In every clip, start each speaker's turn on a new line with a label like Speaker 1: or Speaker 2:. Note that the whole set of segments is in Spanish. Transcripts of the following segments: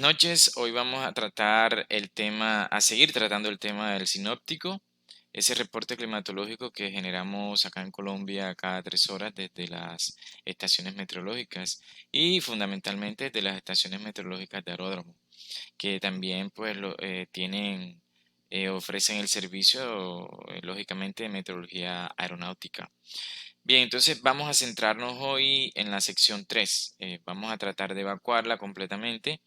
Speaker 1: noches. Hoy vamos a tratar a seguir tratando el tema del sinóptico, ese reporte climatológico que generamos acá en Colombia cada 3 horas desde las estaciones meteorológicas y fundamentalmente de las estaciones meteorológicas de aeródromo, que también ofrecen el servicio, lógicamente, de meteorología aeronáutica. Bien, entonces vamos a centrarnos hoy en la sección 3. Vamos a tratar de evacuarla completamente.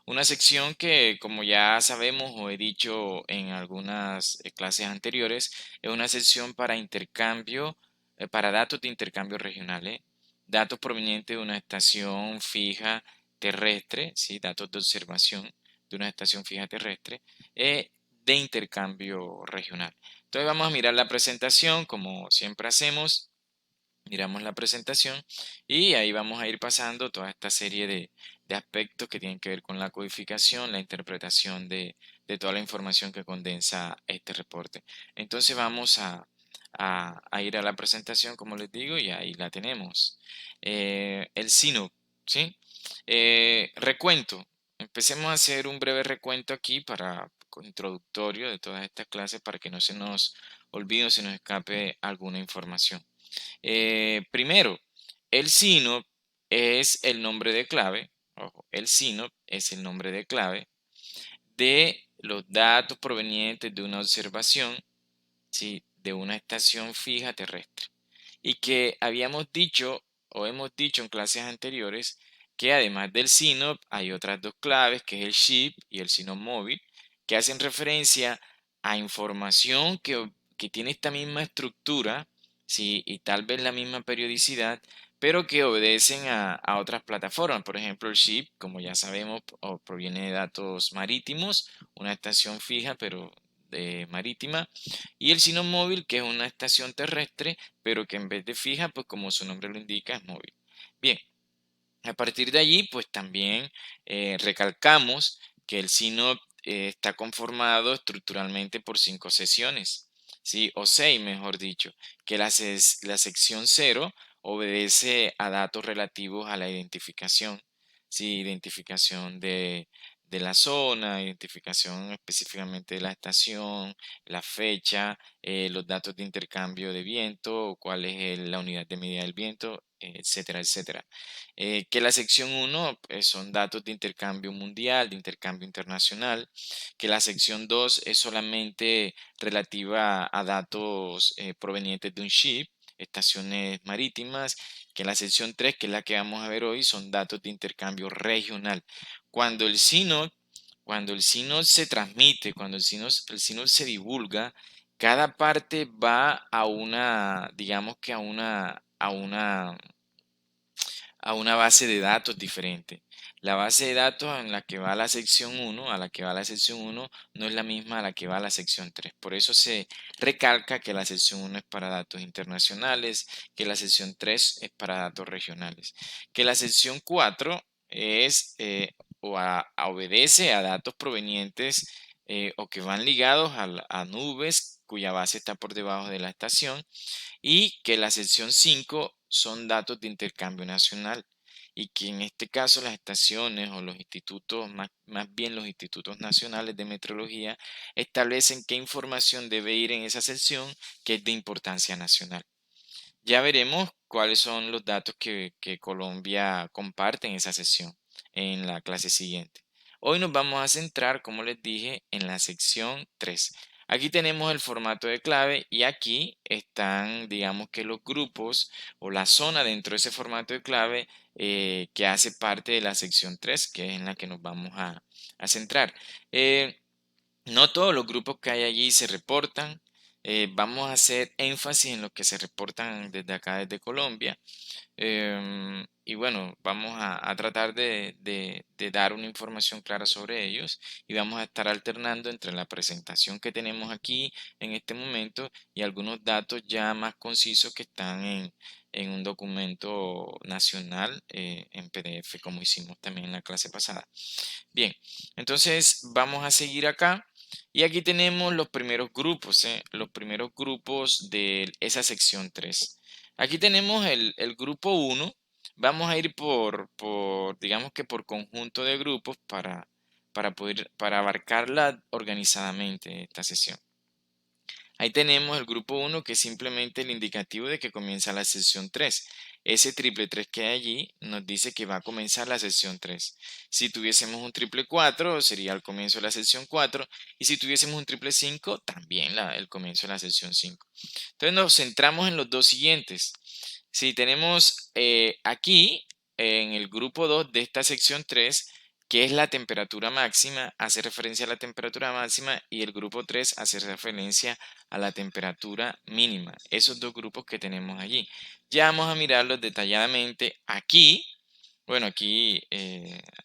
Speaker 1: Una sección que, como ya sabemos o he dicho en algunas clases anteriores, es una sección para intercambio, para datos de intercambio regionales, datos provenientes de una estación fija terrestre, ¿sí? Datos de observación de una estación fija terrestre, de intercambio regional. Entonces vamos a mirar la presentación, como siempre hacemos. Miramos la presentación y ahí vamos a ir pasando toda esta serie de aspectos que tienen que ver con la codificación, la interpretación de toda la información que condensa este reporte. Entonces vamos a ir a la presentación, como les digo, y ahí la tenemos. El SINOP, ¿sí? Recuento. Empecemos a hacer un breve recuento aquí introductorio de todas estas clases para que no se nos olvide o se nos escape alguna información. Primero, el SINOP es el nombre de clave, ojo, el SINOP es el nombre de clave de los datos provenientes de una observación, ¿sí? De una estación fija terrestre. Y que habíamos dicho o hemos dicho en clases anteriores que además del SINOP hay otras dos claves, que es el SHIP y el SINOP móvil, que hacen referencia a información que tiene esta misma estructura, ¿sí? Y tal vez la misma periodicidad, pero que obedecen a otras plataformas. Por ejemplo, el SHIP, como ya sabemos, proviene de datos marítimos, una estación fija, pero marítima, y el SINOP móvil, que es una estación terrestre, pero que en vez de fija, pues como su nombre lo indica, es móvil. Bien, a partir de allí, pues también recalcamos que el SINOP está conformado estructuralmente por 5 sesiones, ¿sí? O 6, mejor dicho, que la sección 0 obedece a datos relativos a la identificación, ¿sí? Identificación de la zona, identificación específicamente de la estación, la fecha, los datos de intercambio de viento, cuál es la unidad de medida del viento, etcétera, etcétera. Que la sección 1 son datos de intercambio mundial, de intercambio internacional, que la sección 2 es solamente relativa a datos provenientes de un ship, estaciones marítimas, que la sección 3, que es la que vamos a ver hoy, son datos de intercambio regional. Cuando el SINOD, cuando el SINOD se transmite, cuando el SINOD se divulga, cada parte va a una, digamos que a una base de datos diferente. La base de datos en la que va la sección 1, a la que va la sección 1, no es la misma a la que va la sección 3. Por eso se recalca que la sección 1 es para datos internacionales, que la sección 3 es para datos regionales, que la sección 4 es obedece a datos provenientes o que van ligados a nubes cuya base está por debajo de la estación, y que la sección 5 son datos de intercambio nacional, y que en este caso las estaciones o los institutos, más bien los institutos nacionales de meteorología, establecen qué información debe ir en esa sección que es de importancia nacional. Ya veremos cuáles son los datos que Colombia comparte en esa sección en la clase siguiente. Hoy nos vamos a centrar, como les dije, en la sección 3. Aquí tenemos el formato de clave y aquí están, digamos que los grupos o la zona dentro de ese formato de clave que hace parte de la sección 3, que es en la que nos vamos a centrar. Eh, no todos los grupos que hay allí se reportan. Vamos a hacer énfasis en los que se reportan desde acá, desde Colombia. Y bueno, vamos a tratar de dar una información clara sobre ellos, y vamos a estar alternando entre la presentación que tenemos aquí en este momento y algunos datos ya más concisos que están en un documento nacional en PDF, como hicimos también en la clase pasada. Bien, entonces vamos a seguir acá. Y aquí tenemos los primeros grupos, los primeros grupos de esa sección 3. Aquí tenemos el grupo 1. Vamos a ir digamos que por conjunto de grupos para abarcarla organizadamente esta sesión. Ahí tenemos el grupo 1, que es simplemente el indicativo de que comienza la sesión 3. Ese triple 3 que hay allí nos dice que va a comenzar la sesión 3. Si tuviésemos un triple 4, sería el comienzo de la sesión 4. Y si tuviésemos un triple 5, también el comienzo de la sesión 5. Entonces nos centramos en los dos siguientes. Si tenemos aquí, en el grupo 2 de esta sección 3, que es la temperatura máxima, hace referencia a la temperatura máxima, y el grupo 3 hace referencia a la temperatura mínima. Esos dos grupos que tenemos allí. Ya vamos a mirarlos detalladamente aquí. Bueno, aquí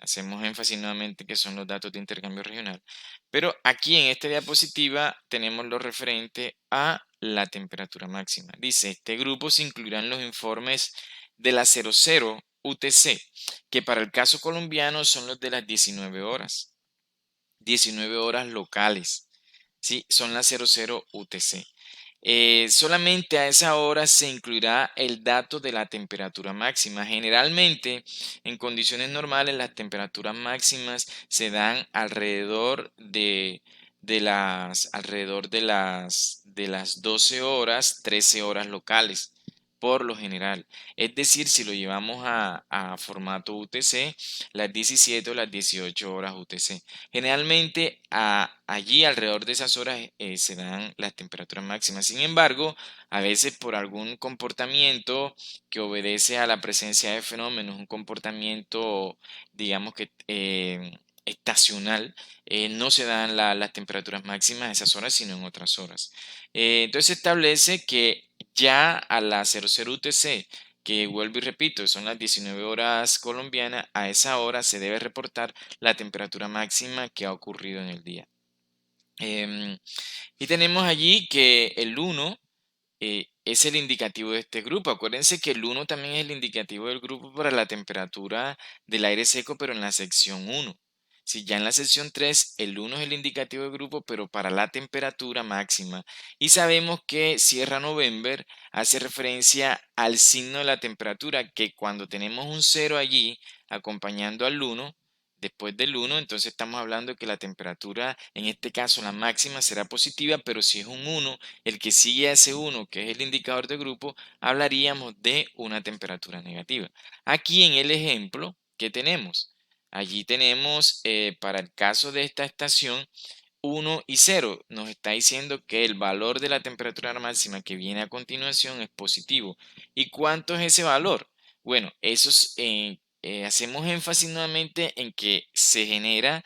Speaker 1: hacemos énfasis nuevamente que son los datos de intercambio regional. Pero aquí en esta diapositiva tenemos lo referente a la temperatura máxima. Dice, este grupo se incluirá en los informes de la 00 UTC, que para el caso colombiano son los de las 19 horas. 19 horas locales. ¿Sí? Son las 00 UTC. Solamente a esa hora se incluirá el dato de la temperatura máxima. Generalmente, en condiciones normales, las temperaturas máximas se dan alrededor de las 12 horas, 13 horas locales, por lo general. Es decir, si lo llevamos a formato UTC, las 17 o las 18 horas UTC. Generalmente allí alrededor de esas horas se dan las temperaturas máximas. Sin embargo, a veces por algún comportamiento que obedece a la presencia de fenómenos, un comportamiento, digamos que estacional, no se dan las temperaturas máximas a esas horas, sino en otras horas. Entonces se establece que ya a la 00 UTC, que vuelvo y repito, son las 19 horas colombianas, a esa hora se debe reportar la temperatura máxima que ha ocurrido en el día. Y tenemos allí que el 1 es el indicativo de este grupo. Acuérdense que el 1 también es el indicativo del grupo para la temperatura del aire seco, pero en la sección 1. Si ya en la sección 3, el 1 es el indicativo del grupo, pero para la temperatura máxima. Y sabemos que Sierra November hace referencia al signo de la temperatura, que cuando tenemos un 0 allí acompañando al 1, después del 1, entonces estamos hablando que la temperatura, en este caso la máxima, será positiva, pero si es un 1, el que sigue a ese 1, que es el indicador de grupo, hablaríamos de una temperatura negativa. Aquí en el ejemplo, ¿qué tenemos? Allí tenemos, para el caso de esta estación, 1 y 0. Nos está diciendo que el valor de la temperatura máxima que viene a continuación es positivo. ¿Y cuánto es ese valor? Bueno, hacemos énfasis nuevamente en que se genera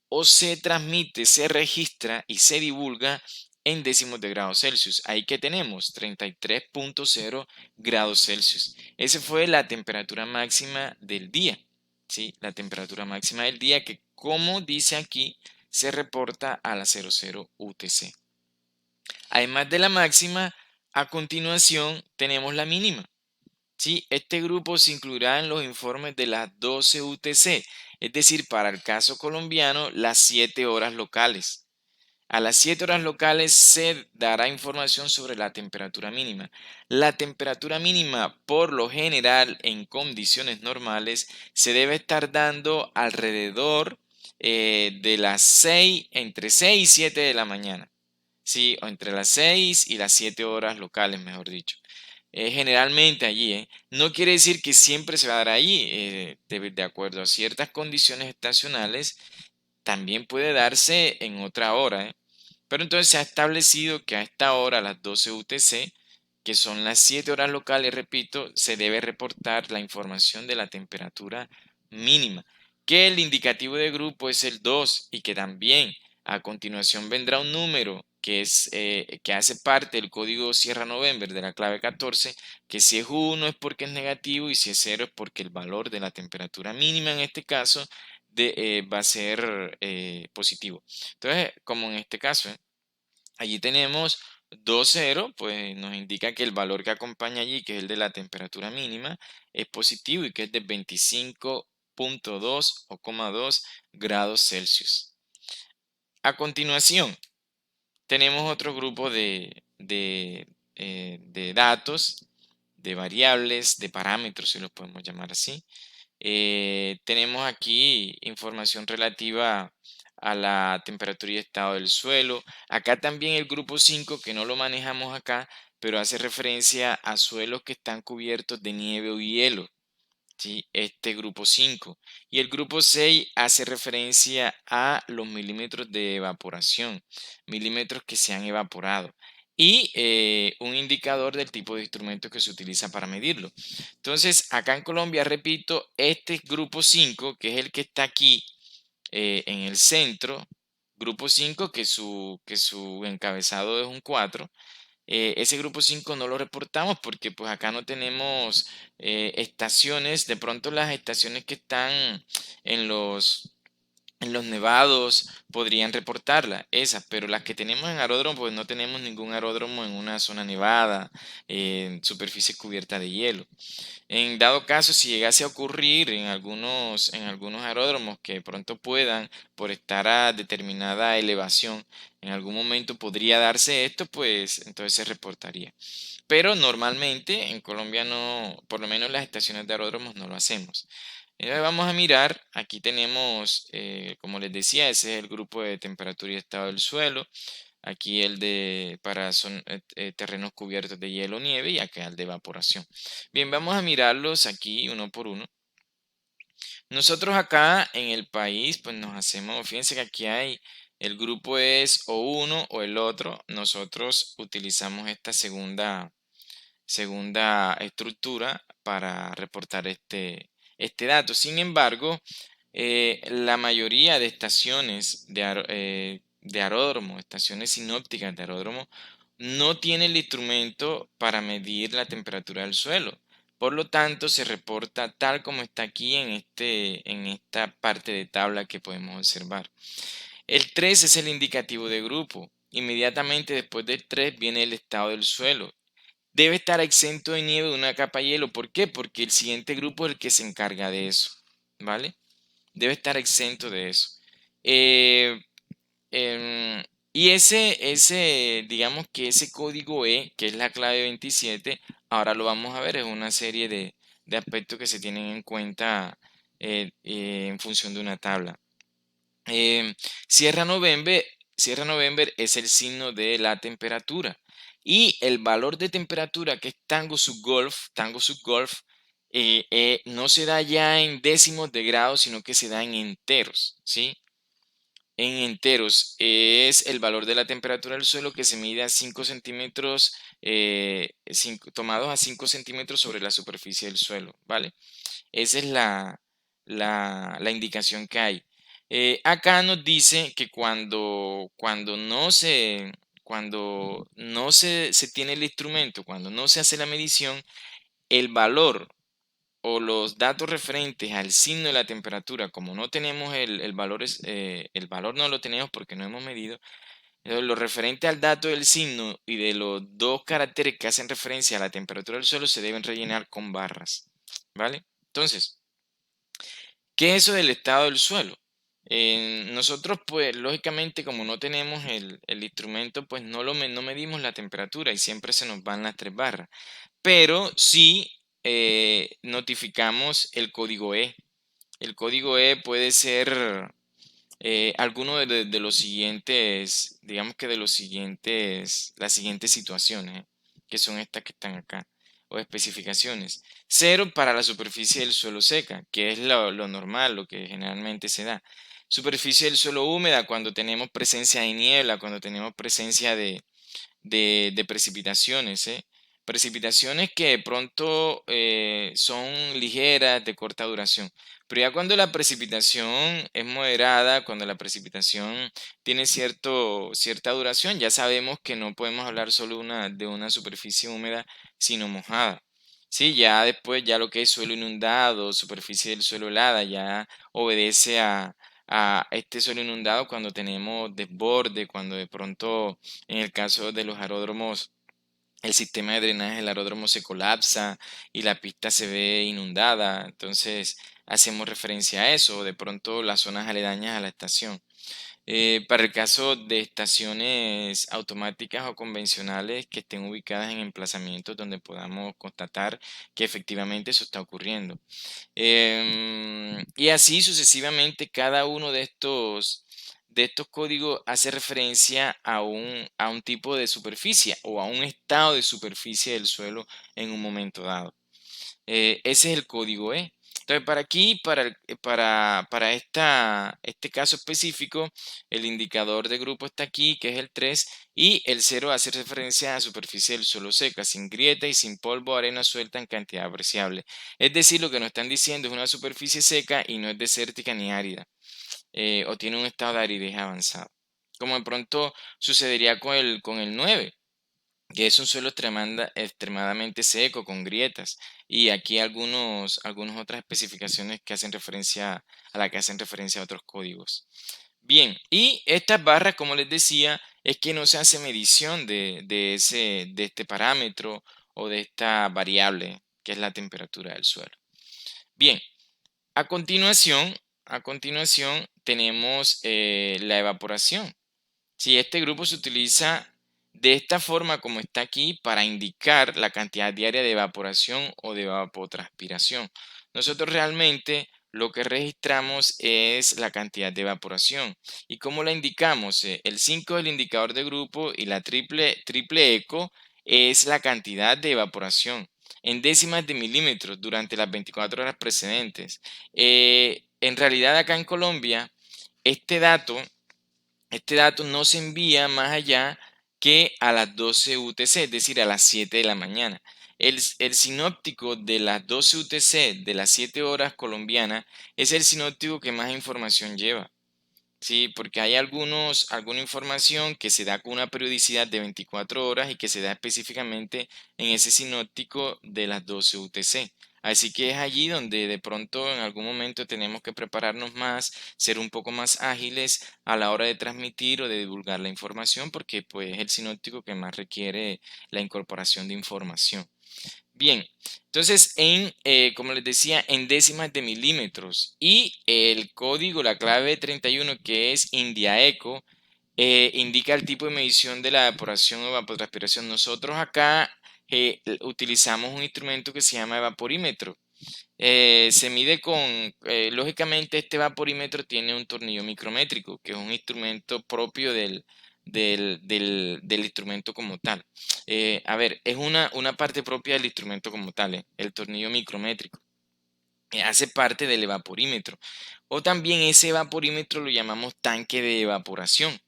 Speaker 1: o se transmite, se registra y se divulga en décimos de grados Celsius. Ahí que tenemos 33.0 grados Celsius. Esa fue la temperatura máxima del día. ¿Sí? La temperatura máxima del día que, como dice aquí, se reporta a la 00 UTC. Además de la máxima, a continuación tenemos la mínima. ¿Sí? Este grupo se incluirá en los informes de las 12 UTC, es decir, para el caso colombiano, las 7 horas locales. A las 7 horas locales se dará información sobre la temperatura mínima. La temperatura mínima, por lo general, en condiciones normales, se debe estar dando alrededor de las 6, entre 6 y 7 de la mañana. Sí, o entre las 6 y las 7 horas locales, mejor dicho. Generalmente allí, no quiere decir que siempre se va a dar allí, de acuerdo a ciertas condiciones estacionales, también puede darse en otra hora, Pero entonces se ha establecido que a esta hora, a las 12 UTC, que son las 7 horas locales, repito, se debe reportar la información de la temperatura mínima, que el indicativo de grupo es el 2 y que también a continuación vendrá un número que hace parte del código Sierra November de la clave 14, que si es 1 es porque es negativo y si es 0 es porque el valor de la temperatura mínima en este caso va a ser positivo. Entonces, como en este caso, allí tenemos 2,0, pues nos indica que el valor que acompaña allí, que es el de la temperatura mínima, es positivo y que es de 25.2 o 2 grados Celsius. A continuación, tenemos otro grupo de datos, de variables, de parámetros, si los podemos llamar así. Tenemos aquí información relativa a la temperatura y estado del suelo. Acá también el grupo 5, que no lo manejamos acá, pero hace referencia a suelos que están cubiertos de nieve o hielo. ¿Sí? Este grupo 5. Y el grupo 6 hace referencia a los milímetros de evaporación, milímetros que se han evaporado. Y un indicador del tipo de instrumento que se utiliza para medirlo. Entonces, acá en Colombia, repito, este grupo 5, que es el que está aquí en el centro, grupo 5, que su encabezado es un 4. Ese grupo 5 no lo reportamos porque pues acá no tenemos estaciones. De pronto las estaciones que están en los nevados podrían reportarla, esas, pero las que tenemos en aeródromo, pues no tenemos ningún aeródromo en una zona nevada, en superficie cubierta de hielo. En dado caso, si llegase a ocurrir en algunos aeródromos que de pronto puedan, por estar a determinada elevación, en algún momento podría darse esto, pues entonces se reportaría. Pero normalmente en Colombia no, por lo menos las estaciones de aeródromos no lo hacemos. Vamos a mirar, aquí tenemos, como les decía, ese es el grupo de temperatura y estado del suelo. Aquí el de para terrenos cubiertos de hielo o nieve y acá el de evaporación. Bien, vamos a mirarlos aquí uno por uno. Nosotros acá en el país, pues nos hacemos, fíjense que aquí hay, el grupo es o uno o el otro. Nosotros utilizamos esta segunda estructura para reportar este dato. Sin embargo, la mayoría de estaciones de aeródromo, estaciones sinópticas de aeródromo, no tienen el instrumento para medir la temperatura del suelo. Por lo tanto, se reporta tal como está aquí en esta parte de tabla que podemos observar. El 3 es el indicativo de grupo. Inmediatamente después del 3 viene el estado del suelo. Debe estar exento de nieve de una capa de hielo. ¿Por qué? Porque el siguiente grupo es el que se encarga de eso. ¿Vale? Debe estar exento de eso. Eh, em, y digamos que ese código E, que es la clave 27, ahora lo vamos a ver, es una serie de aspectos que se tienen en cuenta en función de una tabla. Em, Sierra November, Sierra November es el signo de la temperatura y el valor de temperatura que es Tango subgolf, no se da ya en décimos de grado, sino que se da en enteros, ¿sí? En enteros es el valor de la temperatura del suelo que se mide a 5 centímetros, tomados a 5 centímetros sobre la superficie del suelo, ¿vale? Esa es la indicación que hay. Acá nos dice que cuando no se tiene el instrumento, cuando no se hace la medición, el valor o los datos referentes al signo de la temperatura, como no tenemos el valor, el valor no lo tenemos porque no hemos medido, lo referente al dato del signo y de los dos caracteres que hacen referencia a la temperatura del suelo se deben rellenar con barras, ¿vale? Entonces, ¿qué es eso del estado del suelo? Nosotros, pues, lógicamente, como no tenemos el instrumento, pues no medimos la temperatura y siempre se nos van las tres barras. Pero sí notificamos el código E. El código E puede ser alguno de los siguientes, digamos que de las siguientes situaciones, que son estas que están acá, o especificaciones. Cero para la superficie del suelo seca, que es lo normal, lo que generalmente se da. Superficie del suelo húmeda, cuando tenemos presencia de niebla, cuando tenemos presencia de precipitaciones, ¿eh? Precipitaciones que de pronto son ligeras, de corta duración. Pero ya cuando la precipitación es moderada, cuando la precipitación tiene cierta duración, ya sabemos que no podemos hablar solo de una superficie húmeda, sino mojada. Sí, ya después, ya lo que es suelo inundado, superficie del suelo helada, ya obedece a este suelo inundado cuando tenemos desborde, cuando de pronto en el caso de los aeródromos, el sistema de drenaje del aeródromo se colapsa y la pista se ve inundada. Entonces, hacemos referencia a eso, de pronto las zonas aledañas a la estación. Para el caso de estaciones automáticas o convencionales que estén ubicadas en emplazamientos donde podamos constatar que efectivamente eso está ocurriendo. Y así sucesivamente, cada uno de estos de estos códigos hace referencia a un tipo de superficie o a un estado de superficie del suelo en un momento dado. Ese es el código E. Entonces, para aquí, para este caso específico, el indicador de grupo está aquí, que es el 3, y el 0 hace referencia a la superficie del suelo seca, sin grieta y sin polvo o arena suelta en cantidad apreciable. Es decir, lo que nos están diciendo es una superficie seca y no es desértica ni árida, o tiene un estado de aridez avanzado. Como de pronto sucedería con el 9, que es un suelo extremadamente seco, con grietas. Y aquí algunas otras especificaciones que hacen referencia a la que hacen referencia a otros códigos. Bien, y estas barras, como les decía, es que no se hace medición de este parámetro o de esta variable, que es la temperatura del suelo. Bien, a continuación, a continuación tenemos la evaporación. Si este grupo se utiliza de esta forma como está aquí para indicar la cantidad diaria de evaporación o de evapotranspiración. Nosotros realmente lo que registramos es la cantidad de evaporación. ¿Y cómo la indicamos? El 5 es el indicador de grupo y la triple eco es la cantidad de evaporación en décimas de milímetros durante las 24 horas precedentes. En realidad acá en Colombia, este dato este dato no se envía más allá que a las 12 UTC, es decir, a las 7 de la mañana. El sinóptico de las 12 UTC, de las 7 horas colombianas, es el sinóptico que más información lleva. Sí, porque hay alguna información que se da con una periodicidad de 24 horas y que se da específicamente en ese sinóptico de las 12 UTC. Así que es allí donde de pronto en algún momento tenemos que prepararnos más, ser un poco más ágiles a la hora de transmitir o de divulgar la información, porque pues es el sinóptico que más requiere la incorporación de información. Bien, entonces como les decía, en décimas de milímetros y el código, la clave 31 que es IndiaEco, indica el tipo de medición de la evaporación o evapotranspiración. Nosotros acá utilizamos un instrumento que se llama evaporímetro. Se mide lógicamente este vaporímetro tiene un tornillo micrométrico, que es un instrumento propio del instrumento como tal. A ver, es una parte propia del instrumento como tal, el tornillo micrométrico. Hace parte del evaporímetro. O también ese evaporímetro lo llamamos tanque de evaporación.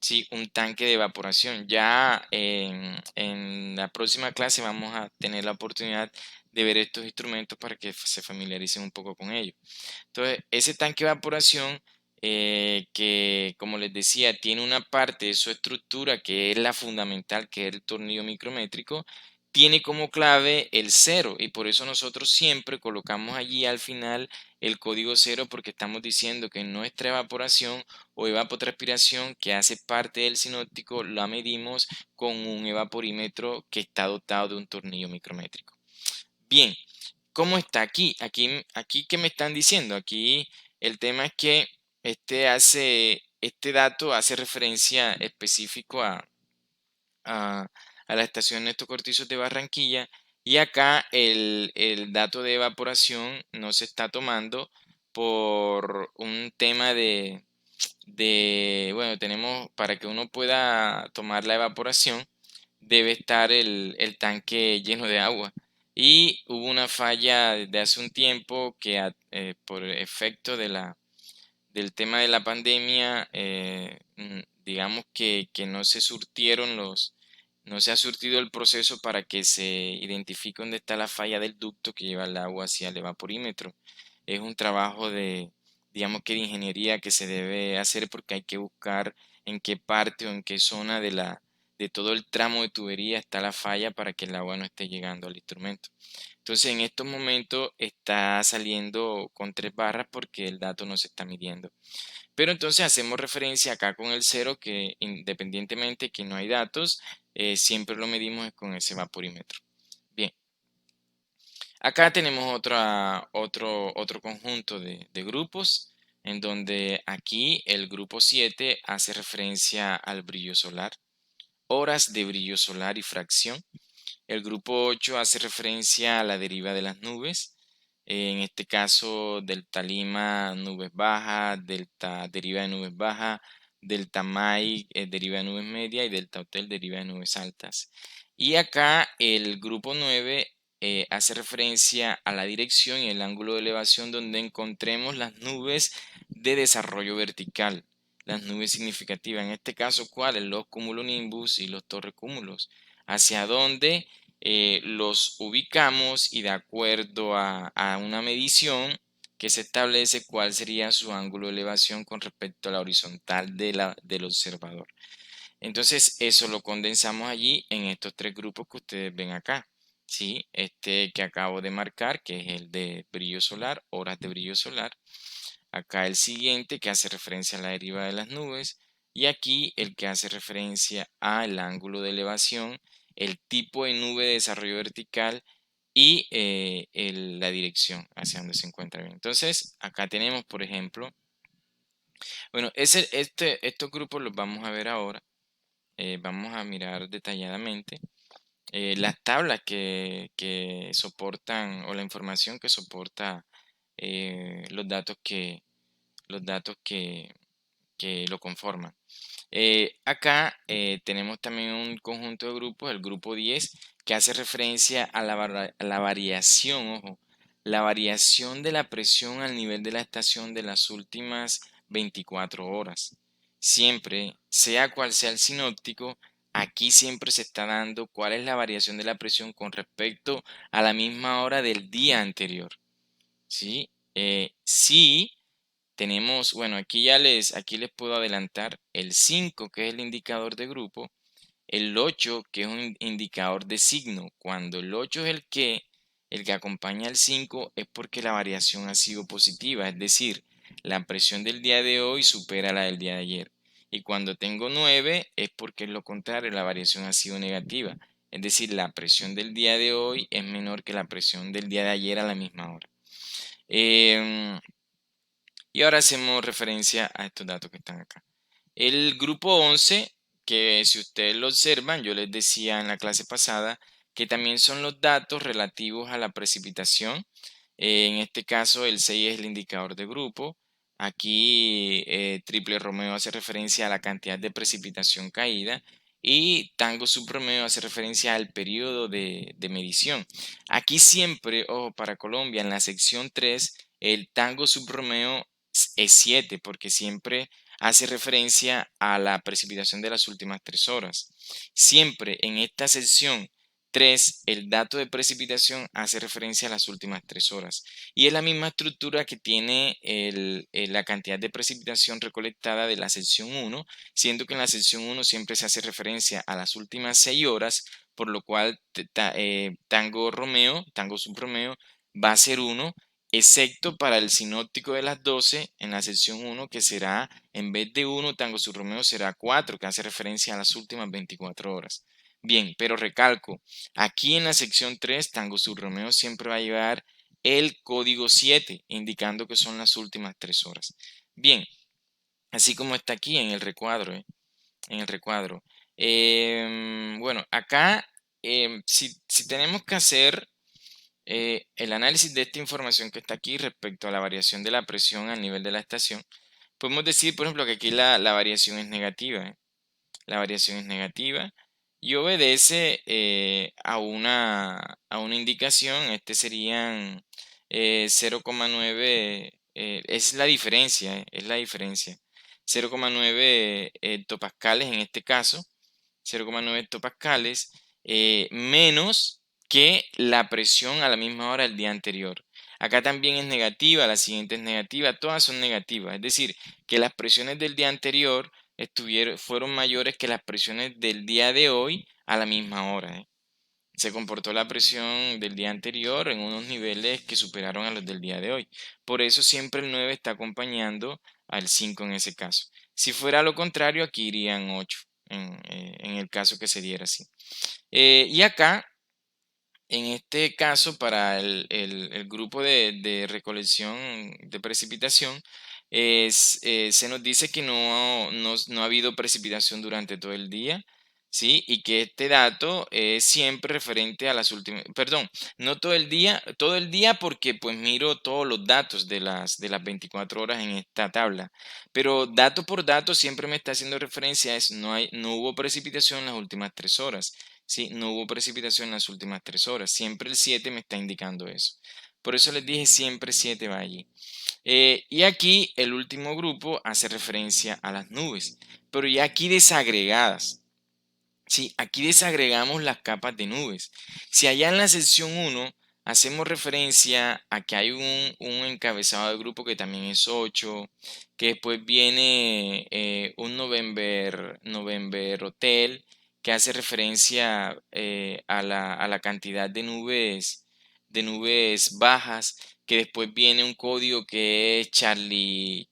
Speaker 1: Sí, un tanque de evaporación. Ya en la próxima clase vamos a tener la oportunidad de ver estos instrumentos para que se familiaricen un poco con ellos. Entonces, ese tanque de evaporación, que como les decía, tiene una parte de su estructura que es la fundamental, que es el tornillo micrométrico, tiene como clave el cero y por eso nosotros siempre colocamos allí al final el código cero porque estamos diciendo que nuestra evaporación o evapotranspiración que hace parte del sinóptico la medimos con un evaporímetro que está dotado de un tornillo micrométrico. Bien, ¿cómo está aquí? Aquí, ¿qué me están diciendo? Aquí el tema es que este dato hace referencia específico a, a la estación Néstor Cortizos de Barranquilla y acá el dato de evaporación no se está tomando por un tema bueno, tenemos, para que uno pueda tomar la evaporación, debe estar el tanque lleno de agua. Y hubo una falla de hace un tiempo que por efecto del tema de la pandemia, digamos que no se surtieron no se ha surtido el proceso para que se identifique dónde está la falla del ducto que lleva el agua hacia el evaporímetro. Es un trabajo digamos que de ingeniería que se debe hacer porque hay que buscar en qué parte o en qué zona de todo el tramo de tubería está la falla para que el agua no esté llegando al instrumento. Entonces, en estos momentos está saliendo con 3 barras porque el dato no se está midiendo. Pero entonces hacemos referencia acá con el cero que independientemente que no hay datos, siempre lo medimos con ese vaporímetro. Bien, acá tenemos otro conjunto de grupos en donde aquí el grupo 7 hace referencia al brillo solar, horas de brillo solar y fracción. El grupo 8 hace referencia a la deriva de las nubes. En este caso, delta Lima, nubes bajas, delta deriva de nubes bajas, delta May deriva de nubes medias y delta Hotel deriva de nubes altas. Y acá el grupo 9 hace referencia a la dirección y el ángulo de elevación donde encontremos las nubes de desarrollo vertical, las nubes significativas. En este caso, ¿cuáles? Los cumulonimbus y los torrecúmulos. Hacia dónde los ubicamos y de acuerdo a una medición que se establece cuál sería su ángulo de elevación con respecto a la horizontal del observador. Entonces, eso lo condensamos allí en estos tres grupos que ustedes ven acá. ¿Sí? Este que acabo de marcar, que es el de brillo solar, horas de brillo solar. Acá el siguiente que hace referencia a la deriva de las nubes. Y aquí el que hace referencia al ángulo de elevación, el tipo de nube de desarrollo vertical y la dirección hacia donde se encuentra bien. Entonces, acá tenemos, por ejemplo, bueno, estos grupos los vamos a ver ahora. Vamos a mirar detalladamente las tablas que soportan o la información que soporta los datos que lo conforman. Acá tenemos también un conjunto de grupos, el grupo 10, que hace referencia a la variación, ojo, la variación de la presión al nivel de la estación de las últimas 24 horas. Siempre, sea cual sea el sinóptico, aquí siempre se está dando cuál es la variación de la presión con respecto a la misma hora del día anterior. ¿Sí? Sí tenemos, bueno, aquí les puedo adelantar el 5, que es el indicador de grupo, el 8, que es un indicador de signo. Cuando el 8 es el que acompaña al 5, es porque la variación ha sido positiva, es decir, la presión del día de hoy supera la del día de ayer. Y cuando tengo 9 es porque es lo contrario, la variación ha sido negativa. Es decir, la presión del día de hoy es menor que la presión del día de ayer a la misma hora. Y ahora hacemos referencia a estos datos que están acá. El grupo 11, que si ustedes lo observan, yo les decía en la clase pasada que también son los datos relativos a la precipitación. En este caso, el 6 es el indicador de grupo. Aquí triple Romeo hace referencia a la cantidad de precipitación caída y tango subromeo hace referencia al periodo de medición. Aquí siempre, ojo, para Colombia, en la sección 3, el tango subromeo es 7 porque siempre hace referencia a la precipitación de las últimas 3 horas. Siempre en esta sección 3, el dato de precipitación hace referencia a las últimas 3 horas. Y es la misma estructura que tiene la cantidad de precipitación recolectada de la sección 1, siendo que en la sección 1 siempre se hace referencia a las últimas 6 horas, por lo cual tango subromeo va a ser 1, excepto para el sinóptico de las 12 en la sección 1, que será, en vez de 1, tango subromeo será 4, que hace referencia a las últimas 24 horas. Bien, pero recalco, aquí en la sección 3, tango subromeo siempre va a llevar el código 7, indicando que son las últimas 3 horas. Bien, así como está aquí en el recuadro, en el recuadro. Bueno, acá, si tenemos que hacer el análisis de esta información que está aquí respecto a la variación de la presión al nivel de la estación, podemos decir, por ejemplo, que aquí la variación es negativa. La variación es negativa y obedece a una indicación. Este serían 0,9, es la diferencia, es la diferencia. 0,9 hectopascales en este caso, 0,9 hectopascales, menos que la presión a la misma hora del día anterior. Acá también es negativa, la siguiente es negativa, todas son negativas. Es decir, que las presiones del día anterior fueron mayores que las presiones del día de hoy a la misma hora. Se comportó la presión del día anterior en unos niveles que superaron a los del día de hoy. Por eso siempre el 9 está acompañando al 5 en ese caso. Si fuera lo contrario, aquí irían 8 en el caso que se diera así. Y acá, en este caso, para el grupo de recolección de precipitación, se nos dice que no ha habido precipitación durante todo el día. ¿sí? Y que este dato es siempre referente a las últimas, perdón, no todo el día porque pues miro todos los datos de las 24 horas en esta tabla, pero dato por dato siempre me está haciendo referencia a eso, no hubo precipitación en las últimas 3 horas, ¿sí? No hubo precipitación en las últimas 3 horas, siempre el 7 me está indicando eso. Por eso les dije siempre 7 va allí. Y aquí el último grupo hace referencia a las nubes, pero ya aquí desagregadas. Sí, aquí desagregamos las capas de nubes. Si allá en la sección uno hacemos referencia a que hay un encabezado de grupo que también es 8, que después viene un November Hotel, que hace referencia a la cantidad de nubes bajas, que después viene un código que es Charlie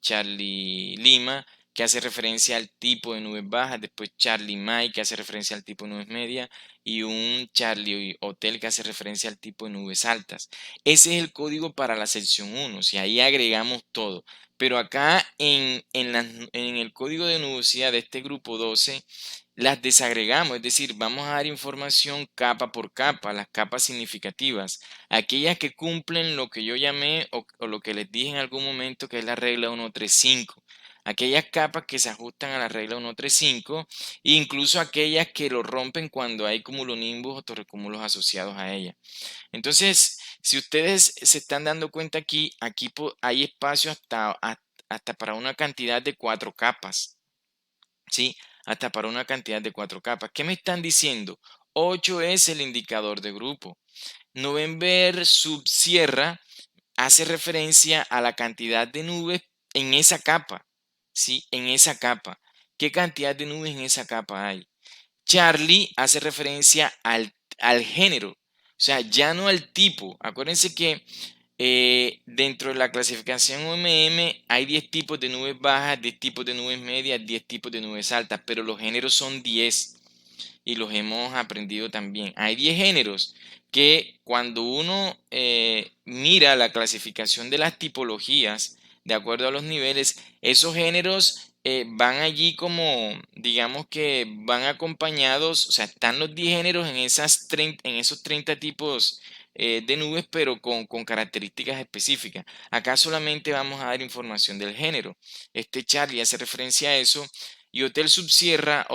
Speaker 1: Lima, que hace referencia al tipo de nubes bajas, después Charlie Mike, que hace referencia al tipo de nubes medias, y un Charlie Hotel, que hace referencia al tipo de nubes altas. Ese es el código para la sección 1, si ahí agregamos todo. Pero acá en el código de nubosidad de este grupo 12, las desagregamos, es decir, vamos a dar información capa por capa, las capas significativas, aquellas que cumplen lo que yo llamé o lo que les dije en algún momento que es la regla 135, aquellas capas que se ajustan a la regla 135 e incluso aquellas que lo rompen cuando hay cumulonimbus o torrecúmulos asociados a ella. Entonces, si ustedes se están dando cuenta aquí hay espacio hasta para una cantidad de 4 capas, ¿sí? Hasta para una cantidad de 4 capas. ¿Qué me están diciendo? 8 es el indicador de grupo. November subsierra hace referencia a la cantidad de nubes en esa capa, ¿sí? En esa capa. ¿Qué cantidad de nubes en esa capa hay? Charlie hace referencia al género, o sea, ya no al tipo. Acuérdense que dentro de la clasificación OMM hay 10 tipos de nubes bajas, 10 tipos de nubes medias, 10 tipos de nubes altas, pero los géneros son 10 y los hemos aprendido también. Hay 10 géneros que cuando uno mira la clasificación de las tipologías de acuerdo a los niveles, esos géneros van allí como, digamos que van acompañados, o sea, están los 10 géneros en esos 30 tipos de nubes, pero con características específicas. Acá solamente vamos a dar información del género. Este Charlie hace referencia a eso y Hotel Subsierra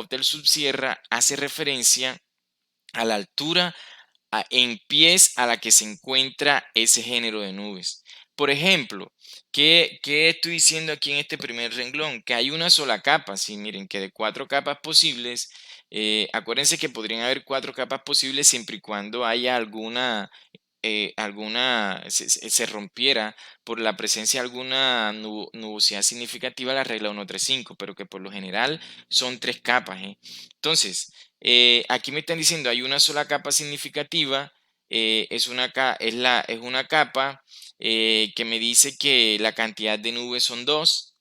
Speaker 1: hace referencia a la altura en pies a la que se encuentra ese género de nubes. Por ejemplo, ¿qué estoy diciendo aquí en este primer renglón? Que hay una sola capa. Sí, miren, que de 4 capas posibles, acuérdense que podrían haber 4 capas posibles siempre y cuando haya se rompiera por la presencia de alguna nubosidad significativa la regla 135, pero que por lo general son 3 capas, ¿eh? Entonces, aquí me están diciendo hay una sola capa significativa, es una capa que me dice que la cantidad de nubes son 2,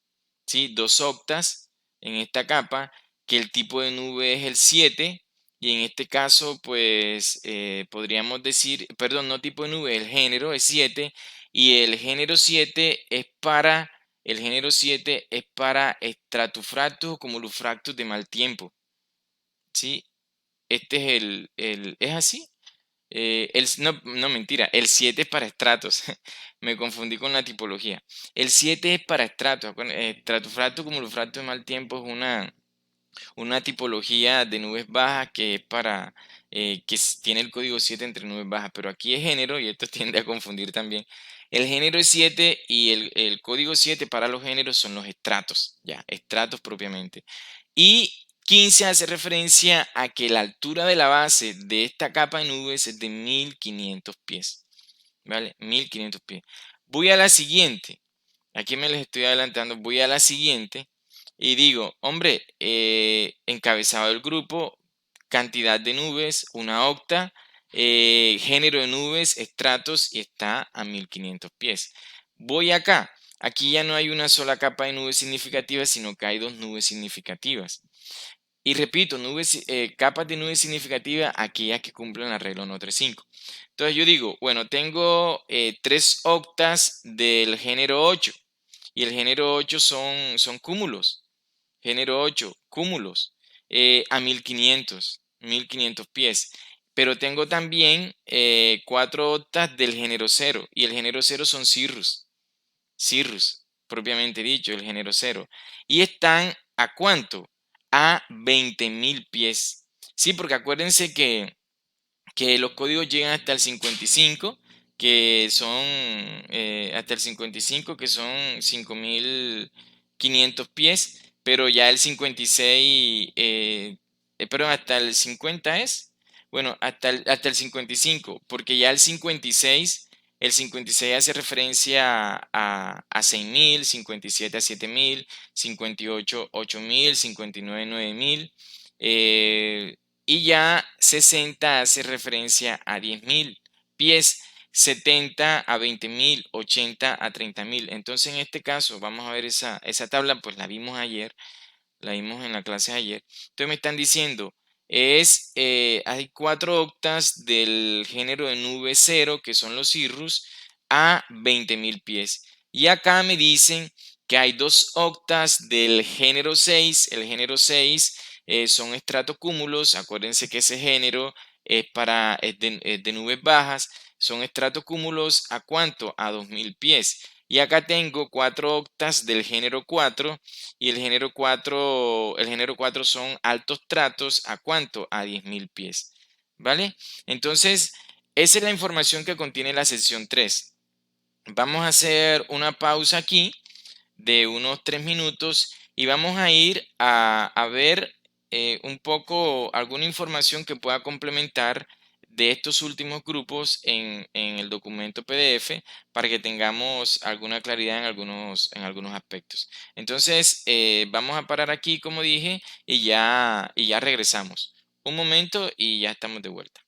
Speaker 1: ¿sí? 2 octas en esta capa, que el tipo de nube es el 7 y en este caso pues podríamos decir, perdón, no tipo de nube, el género es 7 y el género 7 es para estratofractos o cumulofractos de mal tiempo, ¿sí? Este es ¿es así? No, mentira, el 7 es para estratos. Me confundí con la tipología. El 7 es para estratos. Estratofracto como los fractos de mal tiempo es una tipología de nubes bajas que es para tiene el código 7 entre nubes bajas, pero aquí es género y esto tiende a confundir también. El género es 7 y el código 7 para los géneros son los estratos, ya, estratos propiamente. Y 15 hace referencia a que la altura de la base de esta capa de nubes es de 1500 pies. ¿Vale? 1500 pies. Voy a la siguiente. Aquí me les estoy adelantando. Voy a la siguiente y digo, hombre, encabezado del grupo, cantidad de nubes, 1 octa, género de nubes, estratos y está a 1500 pies. Voy acá. Aquí ya no hay una sola capa de nubes significativas, sino que hay 2 nubes significativas. Y repito, capas de nubes significativas, aquellas que cumplen la regla 135. Entonces yo digo, bueno, tengo 3 octas del género 8 y el género 8 son cúmulos. Género 8, cúmulos. a 1500 pies. Pero tengo también 4 octas del género cero. Y el género cero son cirrus, propiamente dicho, el género cero. ¿Y están a cuánto? A 20.000 pies. Sí, porque acuérdense que los códigos llegan hasta el 55, que son hasta el 55, que son 5.500 pies, pero ya el 56, perdón, hasta el 50 es, bueno, hasta el 55, porque ya el 56 hace referencia a 6.000, 57 a 7.000, 58 8.000, 59 9.000. Y ya 60 hace referencia a 10.000 pies, 70 a 20.000, 80 a 30.000. Entonces, en este caso, vamos a ver esa tabla, pues la vimos ayer, la vimos en la clase de ayer. Entonces me están diciendo, hay 4 octas del género de nube cero, que son los cirrus, a 20.000 pies. Y acá me dicen que hay 2 octas del género 6. El género 6 son estratocúmulos. Acuérdense que ese género es de nubes bajas. Son estratocúmulos ¿a cuánto? A 2.000 pies. Y acá tengo 4 octas del género 4 y el género 4 son altos tratos ¿a cuánto? A 10.000 pies. ¿Vale? Entonces, esa es la información que contiene la sección 3. Vamos a hacer una pausa aquí de unos 3 minutos y vamos a ir a ver un poco alguna información que pueda complementar de estos últimos grupos en el documento PDF para que tengamos alguna claridad en algunos aspectos. Entonces, vamos a parar aquí, como dije, y ya regresamos. Un momento y ya estamos de vuelta.